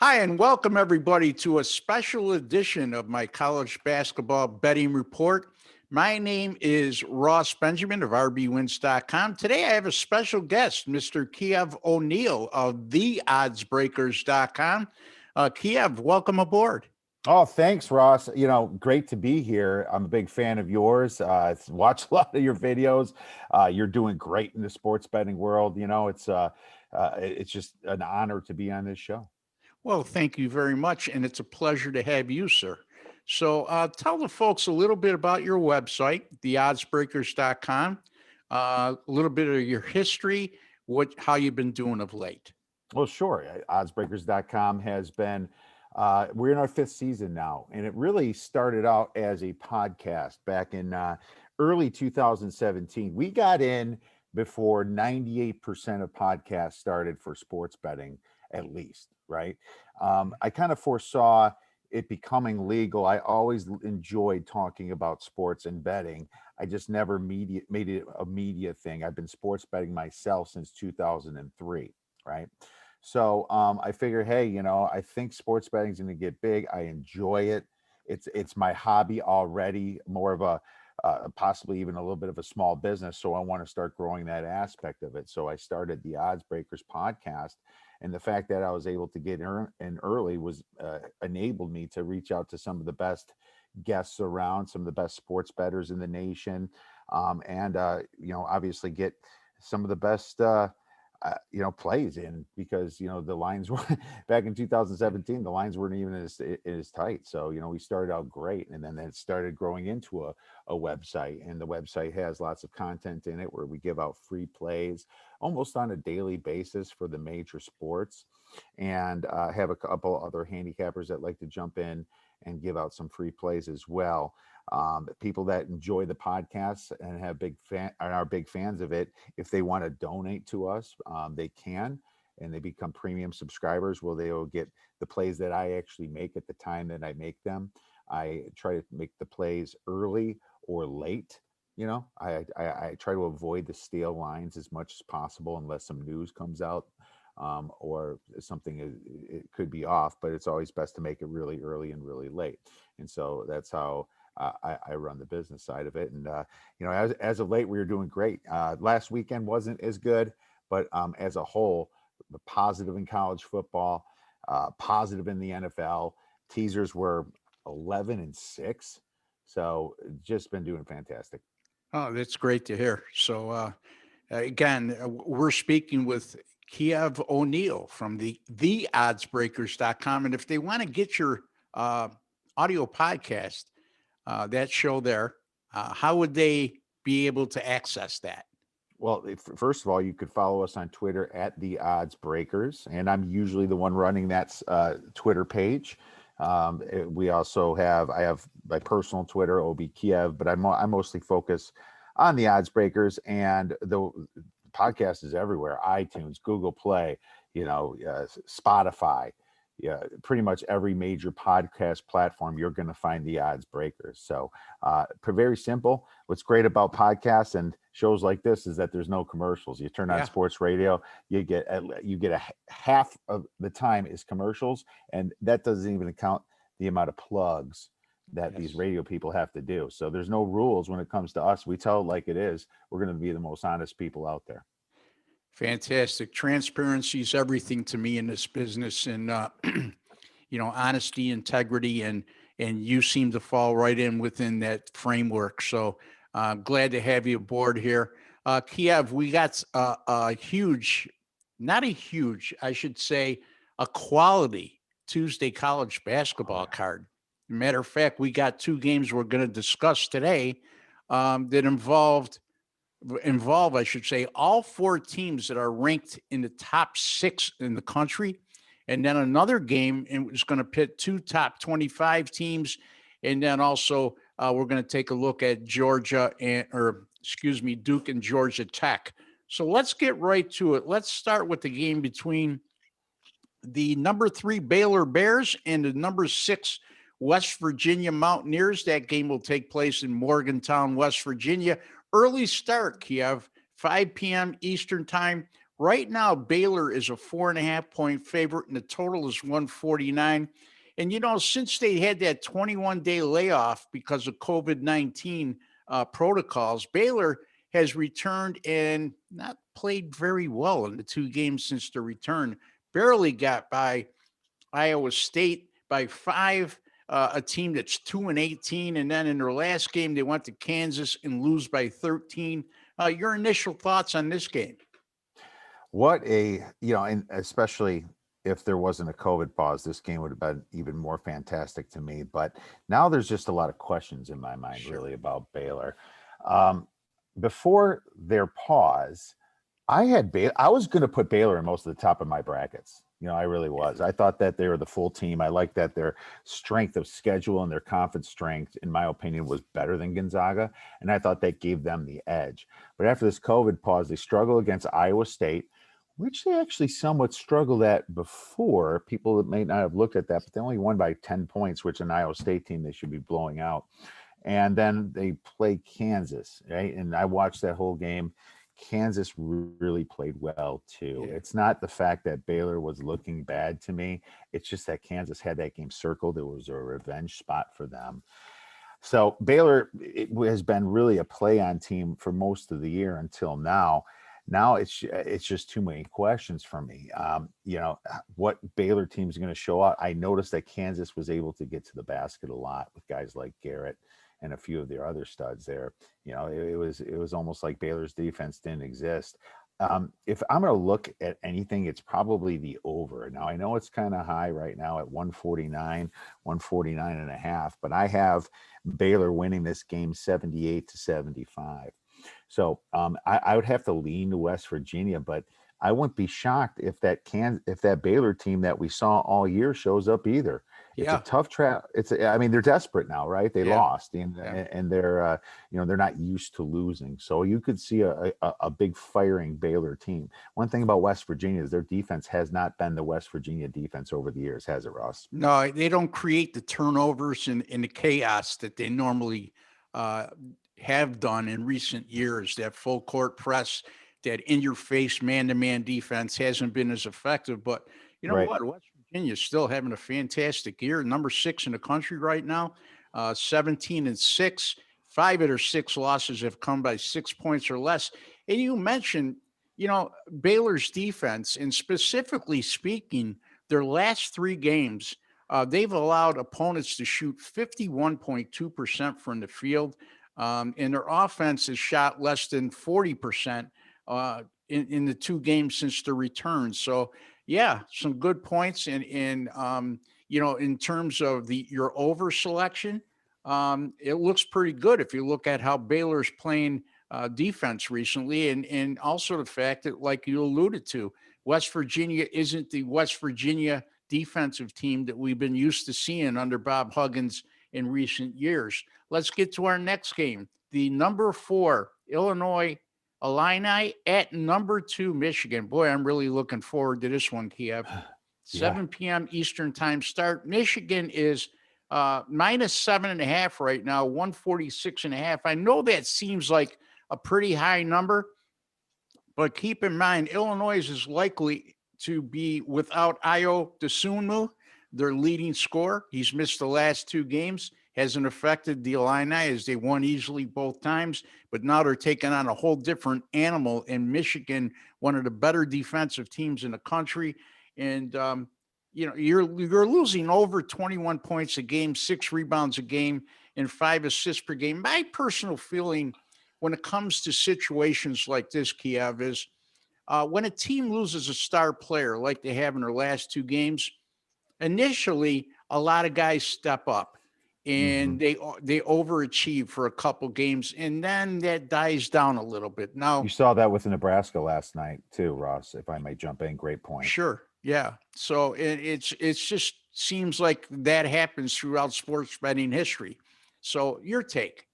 Hi, and welcome everybody to a special edition of my college basketball betting report. My name is Ross Benjamin of RBWins.com. Today I have a special guest, Mr. Kiev O'Neill of TheOddsBreakers.com. Kiev, welcome aboard. Oh, thanks, Ross. Great to be here. I'm a big fan of yours. Watch a lot of your videos. You're doing great in the sports betting world. It's just an honor to be on this show. Well, thank you very much, and it's a pleasure to have you, sir. So tell the folks a little bit about your website, TheOddsBreakers.com, a little bit of your history, how you've been doing of late. Well, sure. Oddsbreakers.com has been, we're in our fifth season now, and it really started out as a podcast back in early 2017. We got in before 98% of podcasts started for sports betting, at least, right? I kind of foresaw it becoming legal. I always enjoyed talking about sports and betting. I just never made it a media thing. I've been sports betting myself since 2003, right? So I figured, hey, I think sports betting is going to get big. I enjoy it. It's my hobby already, more of a possibly even a little bit of a small business. So I want to start growing that aspect of it. So I started the Odds Breakers podcast, and the fact that I was able to get in early was enabled me to reach out to some of the best guests around, some of the best sports bettors in the nation, and obviously get some of the best. Plays in, because the lines were back in 2017, the lines weren't even as tight. So we started out great, and then it started growing into a website, and the website has lots of content in it where we give out free plays almost on a daily basis for the major sports, and have a couple other handicappers that like to jump in and give out some free plays as well. People that enjoy the podcast and are big fans of it, if they want to donate to us, they can, and they become premium subscribers. Well, they will get the plays that I actually make at the time that I make them. I try to make the plays early or late. I try to avoid the stale lines as much as possible, unless some news comes out, or something it could be off. But it's always best to make it really early and really late. And so that's how I run the business side of it. And as of late, we were doing great. Last weekend wasn't as good, but as a whole, the positive in college football, positive in the NFL. Teasers were 11-6, so just been doing fantastic. Oh, that's great to hear. So again, we're speaking with Kiev O'Neill from theoddsbreakers.com. And if they want to get your audio podcast, that show there, how would they be able to access that? Well, first of all, you could follow us on Twitter at The Odds Breakers, and I'm usually the one running that Twitter page. I have my personal Twitter, OB Kiev, but I mostly focus on The Odds Breakers, and the podcast is everywhere: iTunes, Google Play, Spotify. Yeah, pretty much every major podcast platform, you're going to find The Odds Breakers. So very simple. What's great about podcasts and shows like this is that there's no commercials. You turn on sports radio, you get a half of the time is commercials, and that doesn't even count the amount of plugs that these radio people have to do. So there's no rules when it comes to us. We tell it like it is. We're going to be the most honest people out there. Fantastic. Transparency is everything to me in this business, and honesty, integrity, and you seem to fall right in within that framework. So glad to have you aboard here. Kiev, we got a huge, not a huge, I should say, a quality Tuesday college basketball card. Matter of fact, we got two games we're going to discuss today that involve, I should say, all four teams that are ranked in the top 6 in the country. And then another game is going to pit two top 25 teams. And then also we're going to take a look at Duke and Georgia Tech. So let's get right to it. Let's start with the game between the number 3 Baylor Bears and the number 6 West Virginia Mountaineers. That game will take place in Morgantown, West Virginia. Early start, Kiev, 5 p.m. Eastern time. Right now, Baylor is a 4.5 point favorite, and the total is 149. And, since they had that 21-day layoff because of COVID-19 protocols, Baylor has returned and not played very well in the two games since the return. Barely got by Iowa State by 5, a team that's 2-18. And then in their last game, they went to Kansas and lose by 13. Your initial thoughts on this game? What a, and especially if there wasn't a COVID pause, this game would have been even more fantastic to me. But now there's just a lot of questions in my mind, Sure. really, about Baylor. Um, Before their pause, I was going to put Baylor in most of the top of my brackets. I really was. I thought that they were the full team. I like that their strength of schedule and their conference strength, in my opinion, was better than Gonzaga. And I thought that gave them the edge. But after this COVID pause, they struggle against Iowa State, which they actually somewhat struggled at before. People that may not have looked at that, but they only won by 10 points, which an Iowa State team they should be blowing out. And then they play Kansas, right? And I watched that whole game. Kansas really played well too. Yeah. It's not the fact that Baylor was looking bad to me. It's just that Kansas had that game circled. It was a revenge spot for them. So Baylor has been really a play on team for most of the year until now. Now it's just too many questions for me. What Baylor team is going to show up? I noticed that Kansas was able to get to the basket a lot with guys like Garrett and a few of their other studs there. It was almost like Baylor's defense didn't exist. If I'm going to look at anything, it's probably the over. Now, I know it's kind of high right now at 149, 149 and a half, but I have Baylor winning this game 78-75. So I would have to lean to West Virginia, but I wouldn't be shocked if that Baylor team that we saw all year shows up either. It's a Yeah. tough trap. They're desperate now, right? They Yeah. lost, Yeah. and they're they're not used to losing. So you could see a big firing Baylor team. One thing about West Virginia is their defense has not been the West Virginia defense over the years, has it, Ross? No, they don't create the turnovers and the chaos that they normally uh, have done in recent years. That full court press, that in your face man to man defense hasn't been as effective. But you know Right. what? West Virginia is still having a fantastic year. Number 6 in the country right now, 17-6. 5 of their 6 losses have come by 6 points or less. And you mentioned, Baylor's defense, and specifically speaking, their last 3 games, they've allowed opponents to shoot 51.2% from the field, and their offense has shot less than 40% in the 2 games since the return. So, yeah, some good points. In terms of your over selection, it looks pretty good if you look at how Baylor's playing defense recently, and also the fact that, like you alluded to, West Virginia isn't the West Virginia defensive team that we've been used to seeing under Bob Huggins in recent years. Let's get to our next game. The number 4 Illinois Illini at number 2 Michigan. Boy, I'm really looking forward to this one, Kiev. Yeah. 7 p.m. Eastern time start. Michigan is minus 7.5 right now, 146.5. I know that seems like a pretty high number, but keep in mind, Illinois is likely to be without Io DeSunmu, their leading scorer. He's missed the last 2 games. Hasn't affected the Illini as they won easily both times, but now they're taking on a whole different animal in Michigan, one of the better defensive teams in the country. And you're losing over 21 points a game, 6 rebounds a game, and 5 assists per game. My personal feeling when it comes to situations like this, Kiev, is when a team loses a star player like they have in their last 2 games, initially a lot of guys step up Hmm. and they overachieve for a couple games, and then that dies down a little bit. You Now, saw that with Nebraska last night too, Ross, if I may jump in. Great point. sure, yeah. So it's just seems like that happens throughout sports betting history. So your take?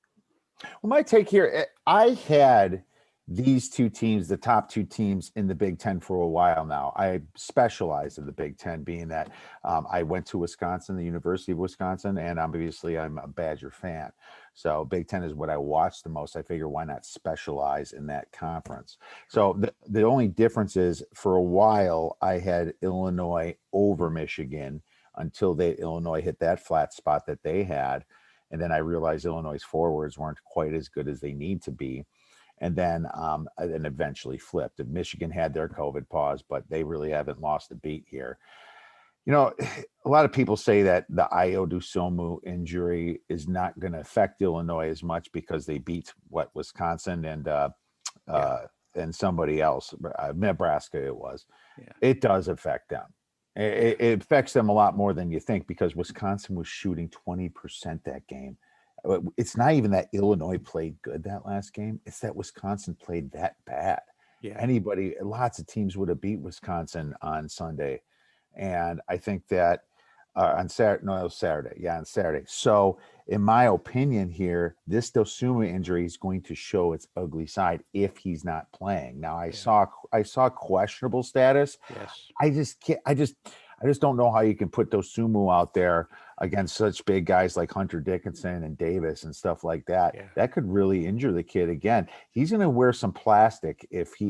Well, my take here, I had these two teams, the top two teams in the Big Ten for a while now. I specialize in the Big Ten, being that I went to Wisconsin, the University of Wisconsin, and obviously I'm a Badger fan. So Big Ten is what I watch the most. I figure why not specialize in that conference? So the only difference is for a while I had Illinois over Michigan until Illinois hit that flat spot that they had. And then I realized Illinois' forwards weren't quite as good as they need to be, and then eventually flipped. And Michigan had their COVID pause, but they really haven't lost a beat here. You know, a lot of people say that the Io DeSomo injury is not going to affect Illinois as much because they beat Wisconsin and somebody else, Nebraska. It was. Yeah. It does affect them. It affects them a lot more than you think because Wisconsin was shooting 20% that game. It's not even that Illinois played good that last game. It's that Wisconsin played that bad. Yeah. Lots of teams would have beat Wisconsin on Sunday. And I think that on Saturday, no, it was Saturday. Yeah, on Saturday. So in my opinion here, this Dosuma injury is going to show its ugly side if he's not playing. Now I saw questionable status. Yes. I just don't know how you can put Dosumu out there against such big guys like Hunter Dickinson and Davis and stuff like that. Yeah. That could really injure the kid again. He's going to wear some plastic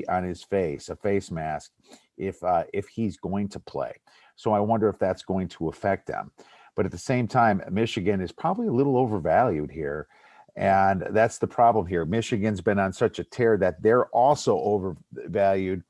on his face, a face mask, if he's going to play. So I wonder if that's going to affect them. But at the same time, Michigan is probably a little overvalued here. And that's the problem here. Michigan's been on such a tear that they're also overvalued,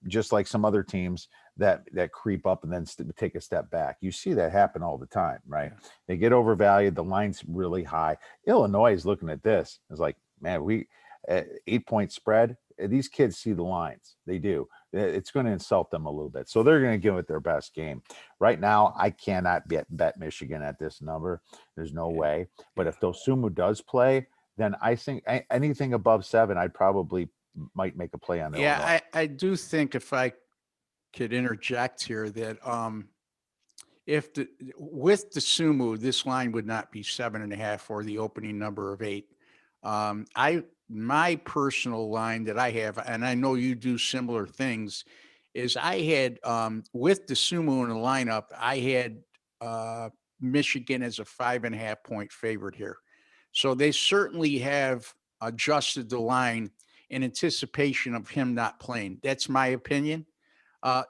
just like some other teams that creep up and then take a step back. You see that happen all the time, right? Yeah. They get overvalued. The line's really high. Illinois is looking at this. It's like, man, 8-point spread. These kids see the lines. They do. It's going to insult them a little bit. So they're going to give it their best game. Right now, I cannot bet Michigan at this number. There's no way. But if Dosumu does play, then I think anything above 7, I probably might make a play on Illinois. Yeah, I do think, if I could interject here, that with the Sumu, this line would not be 7.5 or the opening number of 8. My personal line that I have, and I know you do similar things, is I had with the Sumu in the lineup, I had Michigan as a 5.5 point favorite here. So they certainly have adjusted the line in anticipation of him not playing. That's my opinion.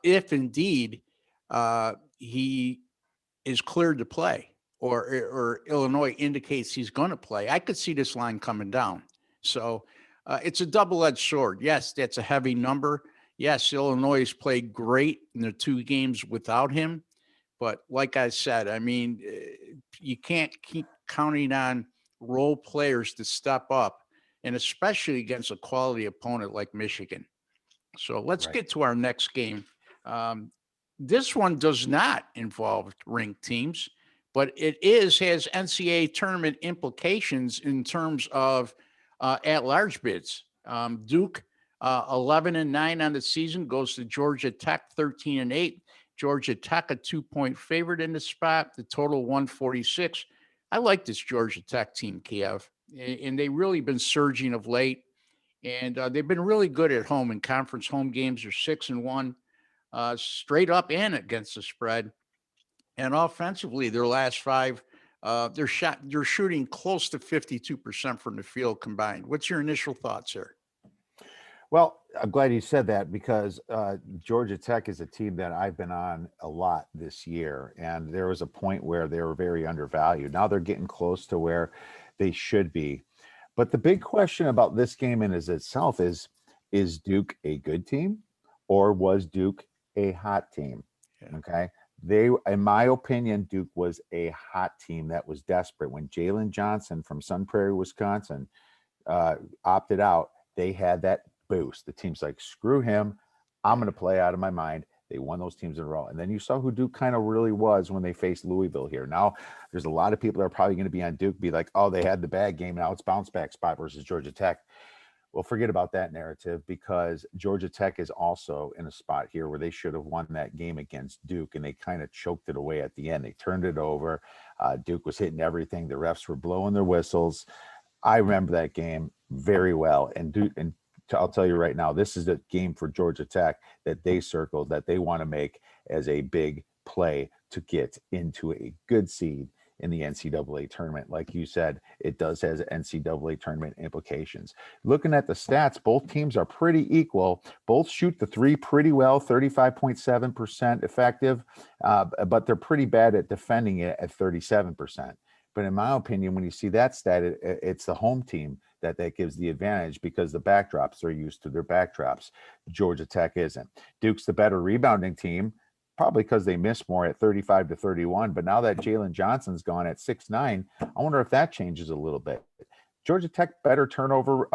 If indeed he is cleared to play, or Illinois indicates he's going to play, I could see this line coming down. So it's a double-edged sword. Yes, that's a heavy number. Yes, Illinois has played great in the 2 games without him. But like I said, I mean, you can't keep counting on role players to step up, and especially against a quality opponent like Michigan. So let's get to our next game. This one does not involve ranked teams, but it has NCAA tournament implications in terms of at-large bids. Duke, 11-9 on the season, goes to Georgia Tech, 13-8. Georgia Tech, a 2-point favorite in the spot. The total 146. I like this Georgia Tech team, Kiev, and they've really been surging of late. And they've been really good at home in conference home games. They're 6-1, straight up and against the spread. And offensively, their last 5, they're shooting close to 52% from the field combined. What's your initial thoughts here? Well, I'm glad you said that because Georgia Tech is a team that I've been on a lot this year, and there was a point where they were very undervalued. Now they're getting close to where they should be. But the big question about this game in itself is Duke a good team, or was Duke a hot team? Yeah. Okay. In my opinion, Duke was a hot team that was desperate. When Jalen Johnson from Sun Prairie, Wisconsin, opted out, they had that boost. The team's like, screw him. I'm going to play out of my mind. They won those teams in a row. And then you saw who Duke kind of really was when they faced Louisville here. Now, there's a lot of people that are probably going to be on Duke, be like, oh, they had the bad game. Now it's bounce back spot versus Georgia Tech. Well, forget about that narrative, because Georgia Tech is also in a spot here where they should have won that game against Duke, and they kind of choked it away at the end. They turned it over. Duke was hitting everything. The refs were blowing their whistles. I remember that game very well. And I'll tell you right now, this is a game for Georgia Tech that they circled that they want to make as a big play to get into a good seed in the NCAA tournament. Like you said, it does has NCAA tournament implications. Looking at the stats, both teams are pretty equal. Both shoot the three pretty well, 35.7% effective, but they're pretty bad at defending it at 37%. But in my opinion, when you see that stat, it's the home team that gives the advantage because the backdrops are used to their backdrops. Georgia Tech isn't. Duke's the better rebounding team, probably because they miss more at 35-31. But now that Jalen Johnson's gone at 6'9", I wonder if that changes a little bit. Georgia Tech better turnover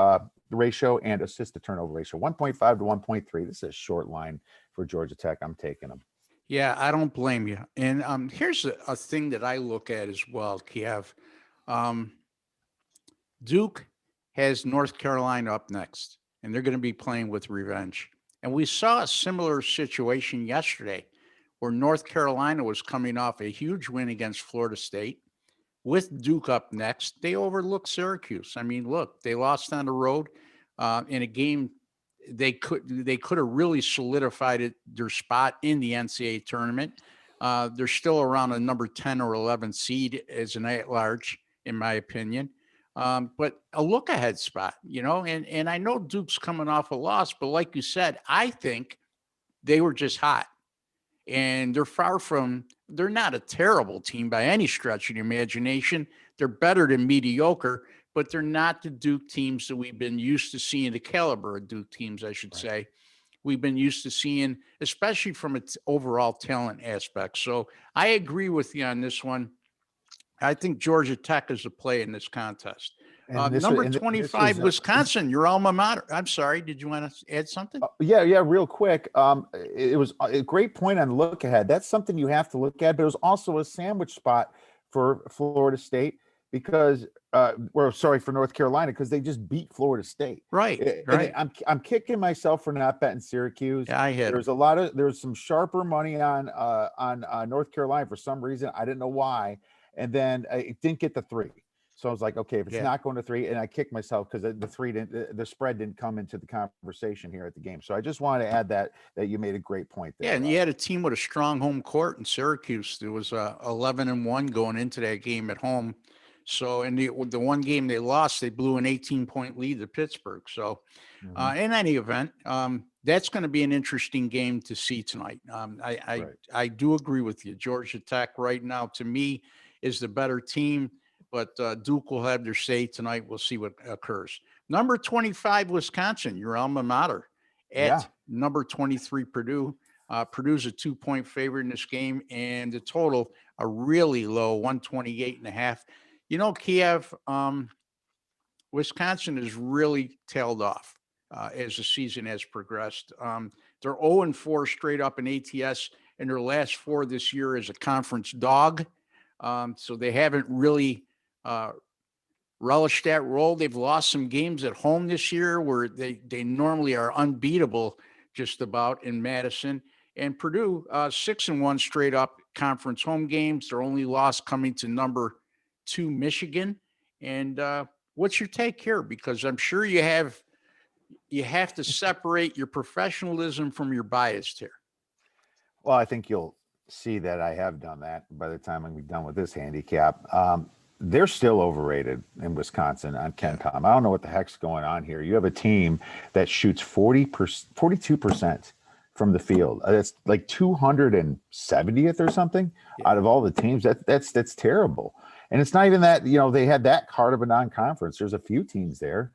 ratio and assist to turnover ratio, 1.5 to 1.3. This is a short line for Georgia Tech. I'm taking them. Yeah, I don't blame you. And here's a thing that I look at as well, Kiev. Um, Duke has North Carolina up next, and they're going to be playing with revenge. And we saw a similar situation yesterday where North Carolina was coming off a huge win against Florida State. With Duke up next, they overlooked Syracuse. I mean, look, they lost on the road in a game they could have really solidified their spot in the NCAA tournament. They're still around a number 10 or 11 seed as an at-large, in my opinion. But a look-ahead spot, and I know Duke's coming off a loss, but like you said, I think they were just hot. And they're not a terrible team by any stretch of the imagination. They're better than mediocre, but they're not the Duke teams that we've been used to seeing, the caliber of Duke teams, I should say. We've been used to seeing, especially from its overall talent aspect. So I agree with you on this one. I think Georgia Tech is a play in this contest. Number 25, Wisconsin, your alma mater. I'm sorry. Did you want to add something? Yeah, real quick. It was a great point on look ahead. That's something you have to look at, but it was also a sandwich spot for Florida State because, for North Carolina because they just beat Florida State. Right. I'm kicking myself for not betting Syracuse. Yeah, I had there's some sharper money on North Carolina for some reason. I didn't know why, and then it didn't get the 3. So I was like, okay, if it's not going to 3, and I kicked myself because the spread didn't come into the conversation here at the game. So I just wanted to add that you made a great point there. Yeah, and you had a team with a strong home court in Syracuse. There was 11-1 going into that game at home. So in the one game they lost, they blew an 18-point lead to Pittsburgh. So in any event, that's going to be an interesting game to see tonight. I do agree with you. Georgia Tech right now, to me, is the better team. But Duke will have their say tonight. We'll see what occurs. Number 25, Wisconsin, your alma mater, at number 23, Purdue. Purdue's a 2-point favorite in this game, and the total a really low 128.5. Kiev, Wisconsin has really tailed off as the season has progressed. They're 0-4 straight up in ATS, and their last 4 this year as a conference dog. So they haven't really relished that role. They've lost some games at home this year where they normally are unbeatable just about in Madison. And Purdue, 6-1 straight up conference home games. Their only loss coming to number 2 Michigan. And what's your take here? Because I'm sure you have to separate your professionalism from your bias here. Well, I think you'll see that I have done that by the time I'm done with this handicap. They're still overrated in Wisconsin on KenPom. I don't know what the heck's going on here. You have a team that shoots 42% from the field. That's like 270th or something out of all the teams. That's terrible. And it's not even that, they had that card of a non-conference. There's a few teams there.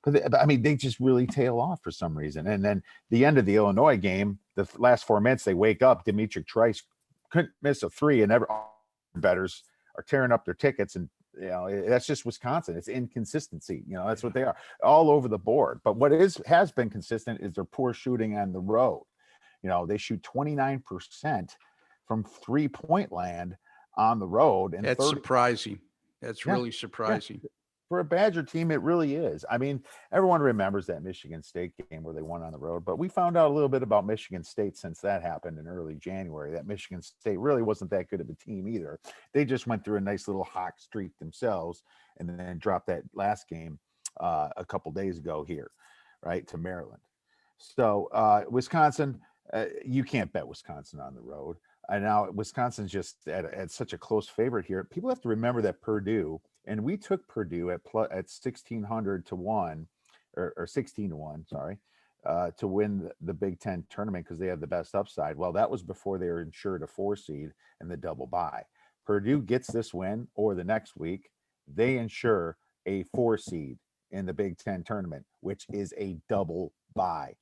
But they just really tail off for some reason. And then the end of the Illinois game, the last 4 minutes, they wake up. Dimitri Trice couldn't miss a 3, and bettors are tearing up their tickets. And, that's just Wisconsin. It's inconsistency. That's what they are all over the board. But what has been consistent is their poor shooting on the road. They shoot 29% from 3-point land on the road. And that's surprising. That's really surprising. Yeah. For a Badger team, it really is. Everyone remembers that Michigan State game where they won on the road, but we found out a little bit about Michigan State since that happened in early January, that Michigan State really wasn't that good of a team either. They just went through a nice little hot streak themselves and then dropped that last game a couple days ago here. right, to Maryland. So Wisconsin, you can't bet Wisconsin on the road. And now Wisconsin's just at such a close favorite here. People have to remember that Purdue, and we took Purdue at 1,600 to 1, or 16 to 1, sorry, to win the Big Ten tournament because they had the best upside. Well, that was before they were insured a 4 seed and the double bye. Purdue gets this win, or the next week, they ensure a 4 seed in the Big Ten tournament, which is a double bye.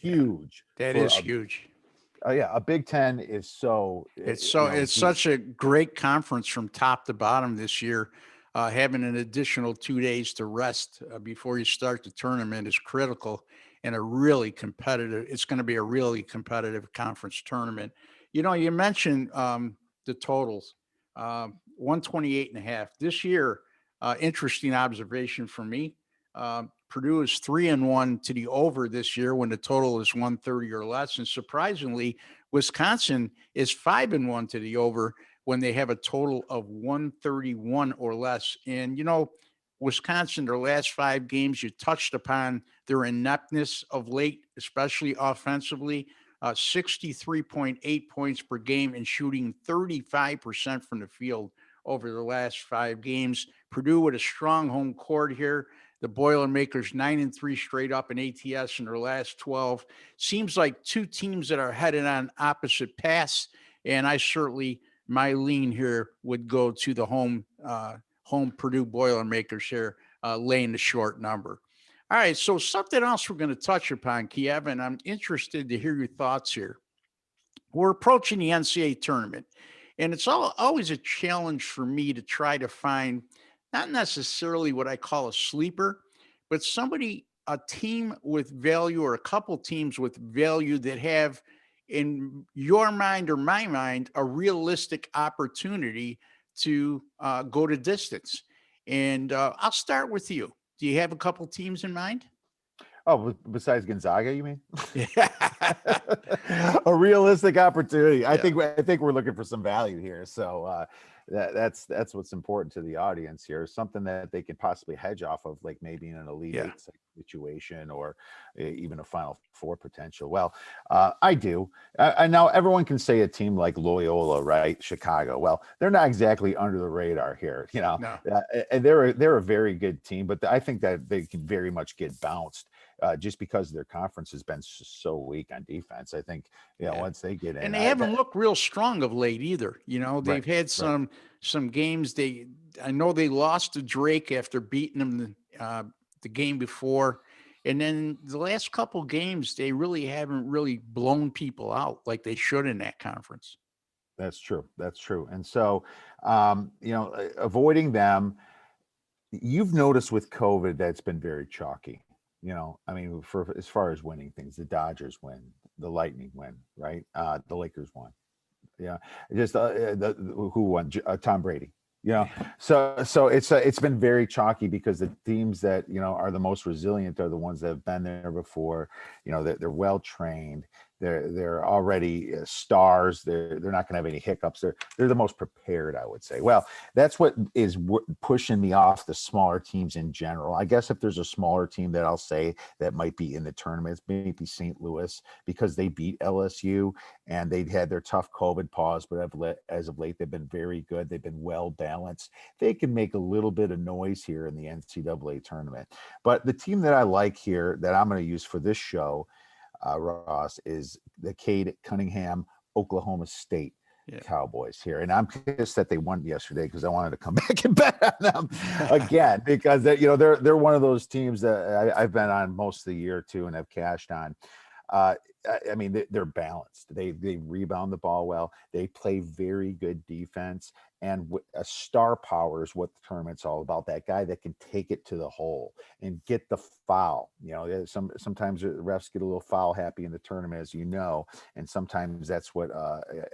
Yeah, Huge that for is huge. yeah, a Big Ten is so It's deep. such a great conference from top to bottom this year. Having an additional 2 days to rest before you start the tournament is critical, and a really competitive. It's going to be a really competitive conference tournament. You mentioned the totals, 128 and a half this year. Interesting observation for me. Purdue is 3-1 to the over this year when the total is 130 or less, and surprisingly, Wisconsin is 5-1 to the over when they have a total of 131 or less. And Wisconsin, their last 5 games, you touched upon their ineptness of late, especially offensively. 63.8 points per game and shooting 35% from the field over the last 5 games. Purdue with a strong home court here. The Boilermakers 9-3 straight up in ATS in their last 12. Seems like two teams that are headed on opposite paths. And I certainly, my lean here would go to the home Purdue Boilermakers here, laying the short number. All right, so something else we're going to touch upon, Kiev, and I'm interested to hear your thoughts here. We're approaching the NCAA tournament, and it's always a challenge for me to try to find not necessarily what I call a sleeper, but a team with value, or a couple teams with value that have, in your mind or my mind, a realistic opportunity to go to distance. And I'll start with you. Do you have a couple teams in mind? Oh, besides Gonzaga, you mean? Yeah. A realistic opportunity. I Yeah. think we're looking for some value here. So that's what's important to the audience here. Something that they can possibly hedge off of, like maybe in an Elite Yeah. Eight situation, or even a Final Four potential. Well, I do. I now everyone can say a team like Loyola, right? Chicago. Well, they're not exactly under the radar here, No. and they're a very good team, but I think that they can very much get bounced. Just because their conference has been so weak on defense. I think, Yeah. once they get And in, they haven't looked real strong of late either. right, They've had right. some games. I know they lost to Drake after beating them the game before, and then the last couple games they really haven't really blown people out like they should in that conference. That's true. That's true. And so, avoiding them, you've noticed with COVID that's been very chalky. I mean, for as far as winning things, the Dodgers win, the Lightning win, right? The Lakers won. Yeah, just who won? Tom Brady. Yeah. So it's been very chalky because the teams that are the most resilient are the ones that have been there before. They're well trained. They're already stars. They're not going to have any hiccups. They're the most prepared, I would say. Well, that's what is pushing me off the smaller teams in general. I guess if there's a smaller team that I'll say that might be in the tournaments, maybe St. Louis, because they beat LSU and they'd had their tough COVID pause, but as of late, they've been very good. They've been well balanced. They can make a little bit of noise here in the NCAA tournament. But the team that I like here that I'm going to use for this show, Ross, is the Cade Cunningham, Oklahoma State Yeah. Cowboys here. And I'm pissed that they won yesterday because I wanted to come back and bet on them again, because they're one of those teams that I've been on most of the year too and have cashed on. I mean, they're balanced. They rebound the ball well. They play very good defense, and a star power is what the tournament's all about. That guy that can take it to the hole and get the foul. Sometimes the refs get a little foul happy in the tournament, as you know, and sometimes that's what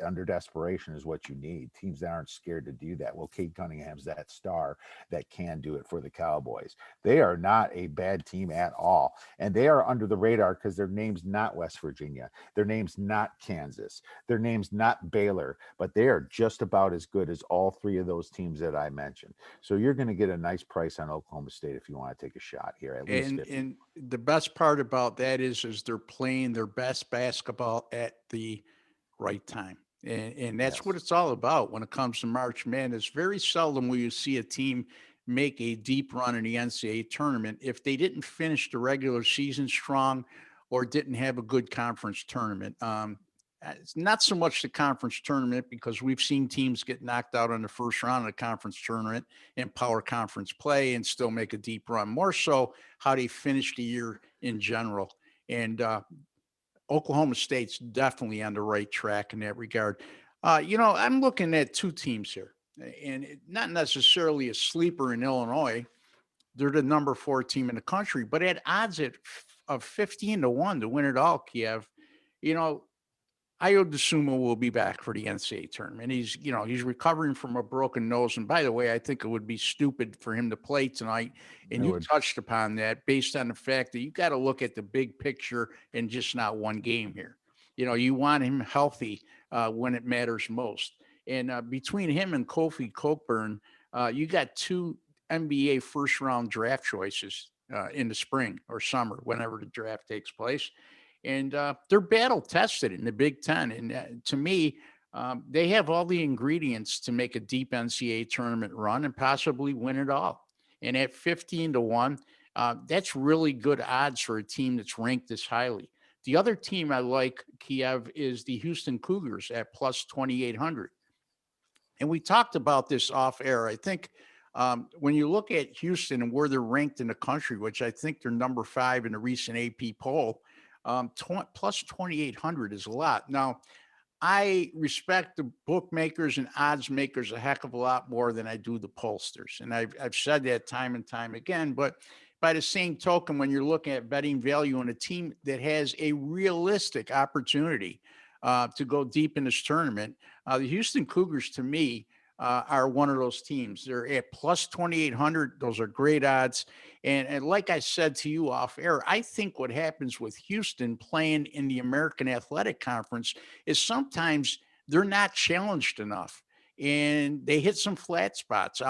under desperation is what you need. Teams that aren't scared to do that. Well, Cade Cunningham's that star that can do it for the Cowboys. They are not a bad team at all, and they are under the radar because their name's not West Virginia. Virginia. Their name's not Kansas. Their name's not Baylor, but they are just about as good as all three of those teams that I mentioned. So you're going to get a nice price on Oklahoma State if you want to take a shot here, at least 50. And the best part about that is they're playing their best basketball at the right time. And that's what Yes. it's all about when it comes to March Madness. Very seldom will you see a team make a deep run in the NCAA tournament if they didn't finish the regular season strong or didn't have a good conference tournament. It's not so much the conference tournament because we've seen teams get knocked out on the first round of the conference tournament in power conference play and still make a deep run. More so how they finish the year in general. And Oklahoma State's definitely on the right track in that regard. I'm looking at two teams here, and not necessarily a sleeper in Illinois. They're the number 4 team in the country, but at odds of 15-1 to win it all, Kiev. You know, Io DeSumo will be back for the NCAA tournament. He's recovering from a broken nose. And by the way, I think it would be stupid for him to play tonight. And It you would. touched upon that based on the fact that you got to look at the big picture and just not one game here. You want him healthy when it matters most. And between him and Kofi Cockburn, you got 2 NBA first round draft choices in the spring or summer, whenever the draft takes place. And they're battle tested in the Big Ten. And to me, they have all the ingredients to make a deep NCAA tournament run and possibly win it all. And at 15-1, that's really good odds for a team that's ranked this highly. The other team I like, Kiev, is the Houston Cougars at plus 2,800. And we talked about this off air. I think when you look at Houston and where they're ranked in the country, which I think they're number 5 in a recent AP poll, plus 2,800 is a lot. Now, I respect the bookmakers and odds makers a heck of a lot more than I do the pollsters. And I've said that time and time again. But by the same token, when you're looking at betting value on a team that has a realistic opportunity to go deep in this tournament, the Houston Cougars, to me, are one of those teams. They're at plus 2,800. Those are great odds. And like I said to you off air, I think what happens with Houston playing in the American Athletic Conference is sometimes they're not challenged enough and they hit some flat spots.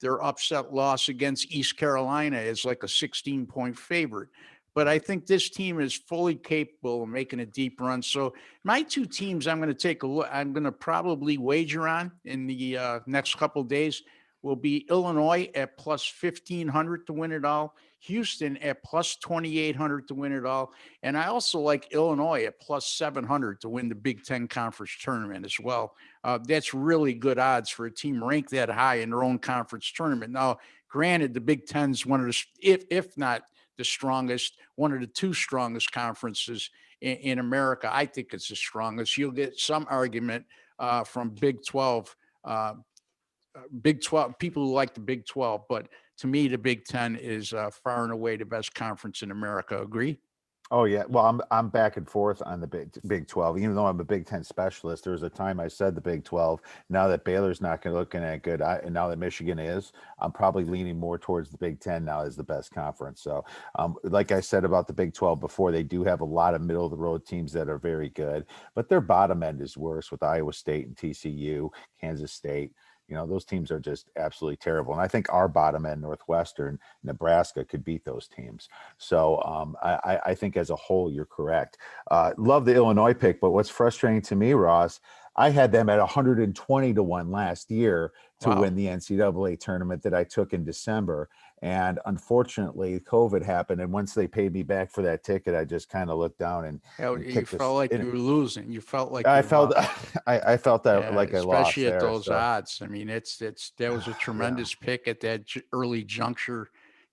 Their upset loss against East Carolina is like a 16-point favorite. But I think this team is fully capable of making a deep run. So my 2 teams I'm going to take a look, I'm going to probably wager on in the next couple of days will be Illinois at plus 1,500 to win it all, Houston at plus 2,800 to win it all. And I also like Illinois at plus 700 to win the Big Ten Conference tournament as well. That's really good odds for a team ranked that high in their own conference tournament. Now, granted, the Big Ten's one of the, if not the strongest, one of the 2 strongest conferences in America. I think it's the strongest. You'll get some argument from Big 12 people who like the Big 12, but to me, the Big Ten is far and away the best conference in America. Agree? Oh yeah, well I'm back and forth on the Big 12. Even though I'm a Big 10 specialist, there was a time I said the Big 12. Now that Baylor's not going to looking at good, and now that Michigan is, I'm probably leaning more towards the Big 10 now as the best conference. So, like I said about the Big 12 before, they do have a lot of middle of the road teams that are very good, but their bottom end is worse with Iowa State and TCU, Kansas State. Those teams are just absolutely terrible. And I think our bottom end, Northwestern, Nebraska, could beat those teams. So I think as a whole, you're correct. Love the Illinois pick, but what's frustrating to me, Ross, I had them at 120-1 last year to win the NCAA tournament that I took in December. And unfortunately, COVID happened. And once they paid me back for that ticket, I just kind of looked down and You kicked felt like you were losing. You felt like I you felt lost. I felt that Yeah, like I lost especially at there. those So odds. I mean, that was a yeah. tremendous pick at that early juncture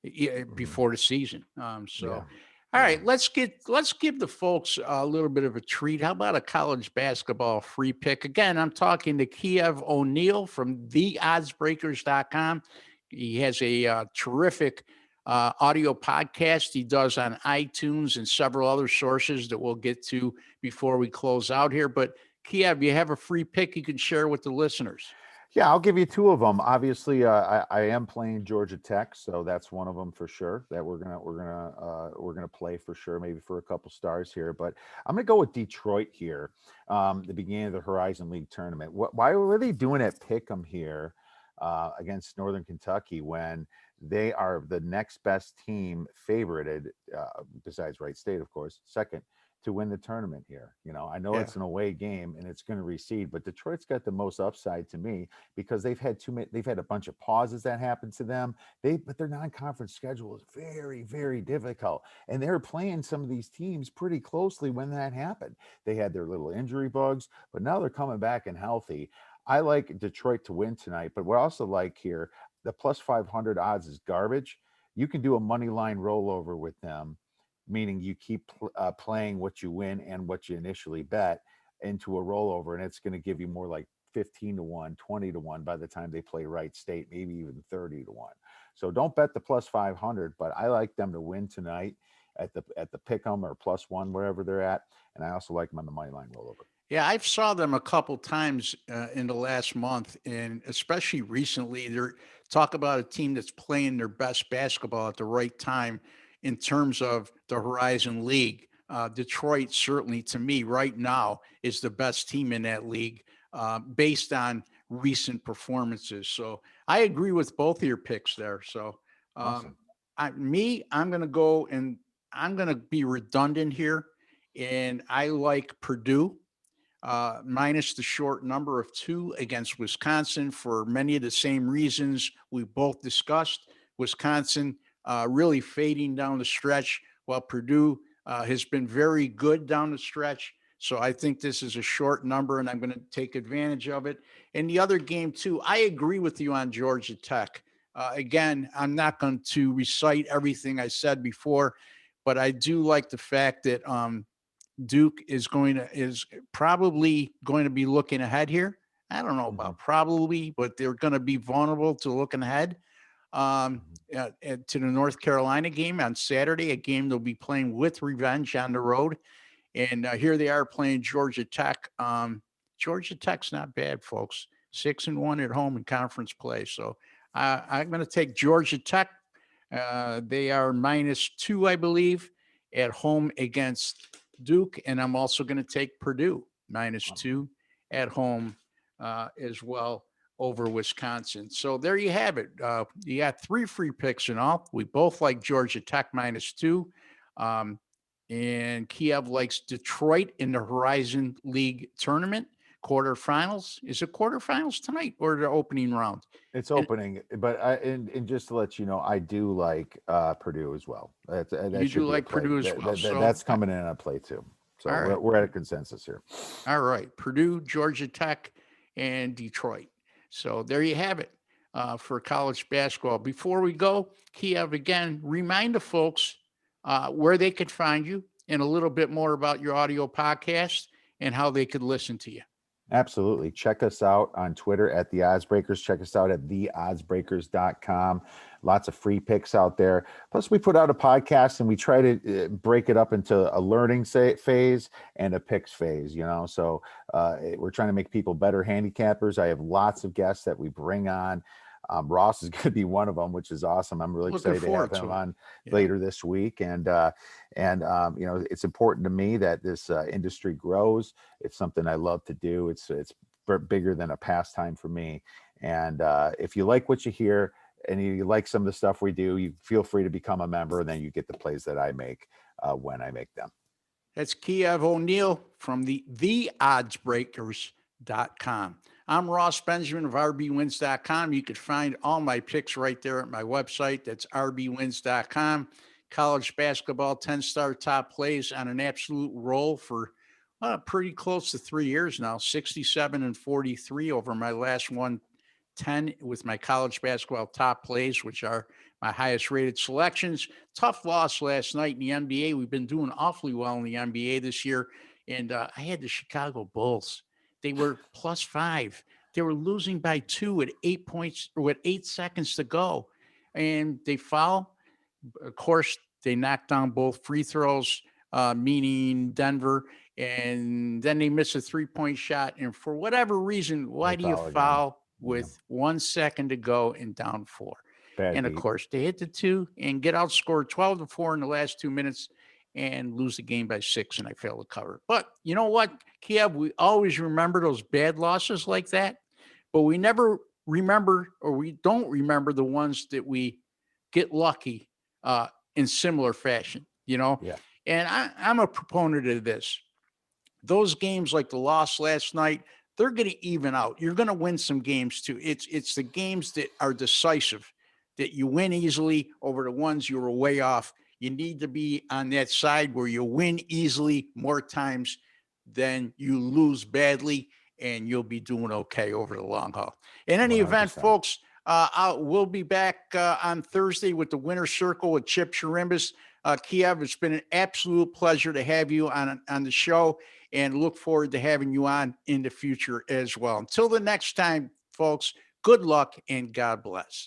Mhm. before the season. Yeah. All Yeah. right, let's give the folks a little bit of a treat. How about a college basketball free pick? Again, I'm talking to Kiev O'Neill from theoddsbreakers.com. He has a terrific audio podcast he does on iTunes and several other sources that we'll get to before we close out here. But Kiev, you have a free pick you can share with the listeners. Yeah, I'll give you two of them. Obviously, I am playing Georgia Tech, so that's one of them for sure that we're gonna play for sure, maybe for a couple stars here. But I'm gonna go with Detroit here. The beginning of the Horizon League tournament. Why were they doing at Pick'em here against Northern Kentucky when they are the next best team favorited, besides Wright State, of course, second to win the tournament here. I know Yeah. it's an away game and it's going to recede, but Detroit's got the most upside to me because they've had a bunch of pauses that happened to them. But their non-conference schedule is very, very difficult. And they're playing some of these teams pretty closely when that happened. They had their little injury bugs, but now they're coming back and healthy. I like Detroit to win tonight, but what I also like here, the plus 500 odds is garbage. You can do a money line rollover with them, meaning you keep playing what you win and what you initially bet into a rollover, and it's going to give you more like 15 to 1, 20 to 1 by the time they play Wright State, maybe even 30 to 1. So don't bet the plus 500, but I like them to win tonight at the pick 'em or plus one, wherever they're at. And I also like them on the money line rollover. Yeah, I've saw them a couple times in the last month, and especially recently. They're talk about a team that's playing their best basketball at the right time in terms of the Horizon League. Detroit, certainly to me, right now is the best team in that league based on recent performances. So I agree with both of your picks there. So um, Awesome. I'm going to go and I'm going to be redundant here, and I like Purdue minus the short number of 2 against Wisconsin for many of the same reasons we both discussed. Wisconsin really fading down the stretch, while Purdue has been very good down the stretch. So I think this is a short number, and I'm going to take advantage of it. And the other game, too, I agree with you on Georgia Tech. Again, I'm not going to recite everything I said before, but I do like the fact that Duke is probably going to be looking ahead here. I don't know Hmm. about probably, but they're going to be vulnerable to looking ahead Hmm. to the North Carolina game on Saturday, a game they'll be playing with revenge on the road. And here they are playing Georgia Tech. Georgia Tech's not bad, folks. 6-1 at home in conference play. So I'm going to take Georgia Tech. They are -2, I believe, at home against Duke, and I'm also going to take Purdue -2 at home as well over Wisconsin. So there you have it. You got 3 free picks in all. We both like Georgia Tech -2. Um, and Kiev likes Detroit in the Horizon League tournament quarterfinals. Is it quarterfinals tonight or the opening round? It's And opening, but and just to let you know, I do like Purdue as well. That you should do be a like play. Purdue as That, well. that, that- So, that's coming in a play too. So all we're right. we're at a consensus here. All right. Purdue, Georgia Tech, and Detroit. So there you have it for college basketball. Before we go, Kiev, again, remind the folks where they could find you and a little bit more about your audio podcast and how they could listen to you. Absolutely. Check us out on Twitter at the Oddsbreakers. Check us out at theoddsbreakers.com. Lots of free picks out there. Plus, we put out a podcast and we try to break it up into a learning phase and a picks phase, So we're trying to make people better handicappers. I have lots of guests that we bring on. Ross is going to be one of them, which is awesome. I'm really Looking excited to have forward him to it. on Yeah. later this week. And it's important to me that this industry grows. It's something I love to do. It's bigger than a pastime for me. And if you like what you hear and you like some of the stuff we do, you feel free to become a member, and then you get the plays that I make when I make them. That's Kiev O'Neill from the oddsbreakers.com. I'm Ross Benjamin of rbwins.com. You could find all my picks right there at my website. That's rbwins.com. College basketball 10-star top plays on an absolute roll for pretty close to 3 years now, 67 and 43 over my last 110 with my college basketball top plays, which are my highest rated selections. Tough loss last night in the NBA. We've been doing awfully well in the NBA this year. And I had the Chicago Bulls. They were +5. They were losing by 2 at 8 points or with 8 seconds to go. And they foul. Of course, they knocked down both free throws, meaning Denver. And then they miss a 3-point shot. And for whatever reason, They why do you foul again. foul? with 1 second to go and down 4. Bad And of beat. course, they hit the 2 and get outscored 12-4 in the last 2 minutes and lose the game by 6, and I failed to cover. But you know what, Kiev, we always remember those bad losses like that, but we never remember, or we don't remember, the ones that we get lucky in similar fashion, you know? Yeah. And I'm a proponent of this. Those games like the loss last night, they're going to even out. You're going to win some games too. It's the games that are decisive that you win easily over the ones you were way off. You need to be on that side where you win easily more times than you lose badly, and you'll be doing okay over the long haul. In any event, 100%. folks, we'll be back on Thursday with the Winner's Circle with Chip Sharimbas. Kiev, it's been an absolute pleasure to have you on the show, and look forward to having you on in the future as well. Until the next time, folks, good luck and God bless.